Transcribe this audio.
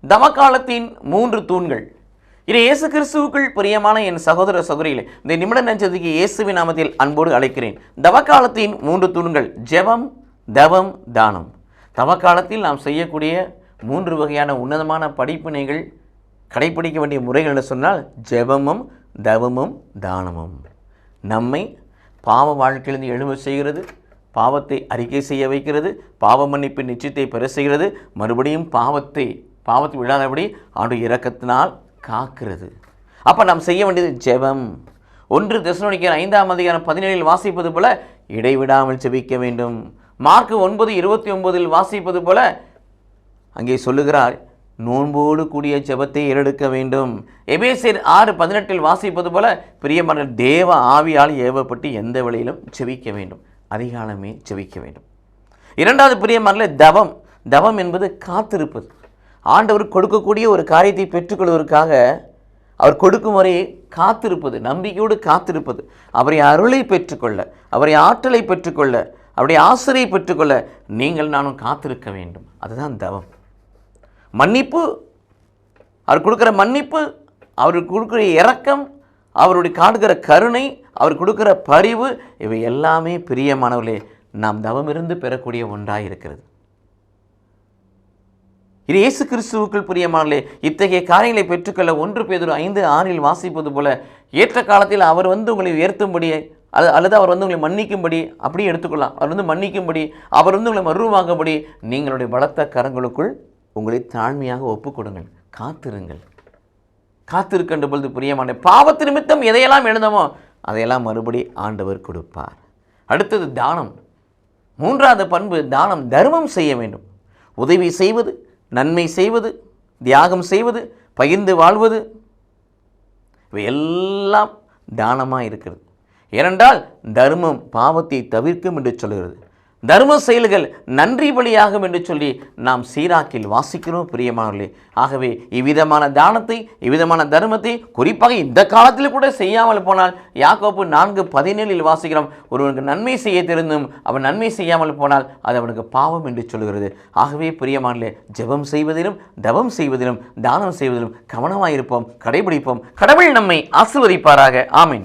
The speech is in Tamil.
தவக்காலத்தின் 3 தூண்கள். இது இயேசு கிறிஸ்துவுக்குள் பிரியமான என் சகோதர சகோதரிகளே, இந்த நிமிட நஞ்சதிக்கு இயேசுவின் நாமத்தில் அன்போடு அழைக்கிறேன். தவக்காலத்தின் 3 தூண்கள்: ஜெபம், தவம், தானம். தவக்காலத்தில் நாம் செய்யக்கூடிய 3 வகையான உன்னதமான படிப்பினைகள், கடைப்பிடிக்க வேண்டிய முறைகள் என்று சொன்னால் ஜெபமும், தவமும், தானமும். நம்மை பாவ வாழ்க்கையிலிருந்து எழும்ப செய்கிறது, பாவத்தை அறிக்கை செய்ய வைக்கிறது, பாவ மன்னிப்பின் நிச்சயத்தை பெற செய்கிறது, மறுபடியும் பாவத்தை விழாதபடி ஆண்டவருடைய இரக்கத்தினால் காக்கிறது. அப்போ நாம் செய்ய வேண்டியது ஜெபம். 1 தெசலோனிக்கேயர் 5:17 வாசிப்பது போல இடைவிடாமல் ஜெபிக்க வேண்டும். மார்க் 9:29 வாசிப்பது போல அங்கே சொல்லுகிறார், நோன்போடு கூடிய ஜெபத்தை ஏறெடுக்க வேண்டும். எபேசியர் 6:18 வாசிப்பது போல பிரியமான தேவ ஆவியால் ஏவப்பட்டு எந்த வேளையிலும் ஜெபிக்க வேண்டும், அதிகாலமே ஜெபிக்க வேண்டும். 2வது பிரியமான தவம். தவம் என்பது காத்திருப்பது. ஆண்டவர் கொடுக்கக்கூடிய ஒரு காரியத்தை பெற்றுக்கொள்வதற்காக அவர் கொடுக்கும் வரையை காத்திருப்பது, நம்பிக்கையோடு காத்திருப்பது, அவரை அருளை பெற்றுக்கொள்ள, அவரை ஆற்றலை பெற்றுக்கொள்ள, அவருடைய ஆசிரியை பெற்றுக்கொள்ள நீங்கள் நானும் காத்திருக்க வேண்டும். அதுதான் தவம். மன்னிப்பு, அவர் கொடுக்குற மன்னிப்பு, அவருக்கு கொடுக்குற இரக்கம், அவருடைய காட்டுகிற கருணை, அவர் கொடுக்குற பரிவு, இவை எல்லாமே பிரியமானவர்களே நாம் தவமிருந்து பெறக்கூடிய ஒன்றாக இருக்கிறது. இது இயேசு கிறிஸ்துவுக்குள் பிரியமானவர்களே, இத்தகைய காரியங்களை பெற்றுக்கொள்ள 1 பேதுரு 5:6 வாசிப்பது போல ஏற்ற காலத்தில் அவர் உங்களை உயர்த்தும்படி அல்லது அவர் உங்களை மன்னிக்கும்படி அப்படியே எடுத்துக்கொள்ளலாம். அவர் மன்னிக்கும்படி, அவர் உங்களை மறுவாங்கும்படி நீங்களுடைய பலத்த கரங்களுக்குள் உங்களை தாழ்மையாக ஒப்புக் கொடுங்கள், காத்திருங்கள். காத்திருக்கின்ற பொழுது பிரியமான பாவத்து நிமித்தம் எதையெல்லாம் எழுந்தமோ அதையெல்லாம் மறுபடி ஆண்டவர் கொடுப்பார். அடுத்தது தானம். 3வது பண்பு தானம். தர்மம் செய்ய வேண்டும். உதவி செய்வது, நன்மை செய்வது, தியாகம் செய்வது, பகிர்ந்து வாழ்வது, இவை எல்லாம் தானமாக இருக்கிறது. ஏனென்றால் தர்மம் பாவத்தை தவிர்க்கும் என்று சொல்கிறது. தர்ம செயல்கள் நன்றி பலியாகும் என்று சொல்லி நாம் சீராக்கில் வாசிக்கிறோம் பிரியமானவர்களே. ஆகவே இவ்விதமான தானத்தை, இவ்விதமான தர்மத்தை குறிப்பாக இந்த காலத்தில் கூட செய்யாமல் போனால், யாக்கோபு 4:17 வாசிக்கிறோம், ஒருவனுக்கு நன்மை செய்ய தெரிந்தும் அவன் நன்மை செய்யாமல் போனால் அது அவனுக்கு பாவம் என்று சொல்கிறது. ஆகவே பிரியமானவர்களே, ஜெபம் செய்வதிலும், தவம் செய்வதிலும், தானம் செய்வதிலும் கவனமாயிருப்போம், கடைபிடிப்போம். கடவுள் நம்மை ஆசீர்வதிப்பாராக. ஆமென்.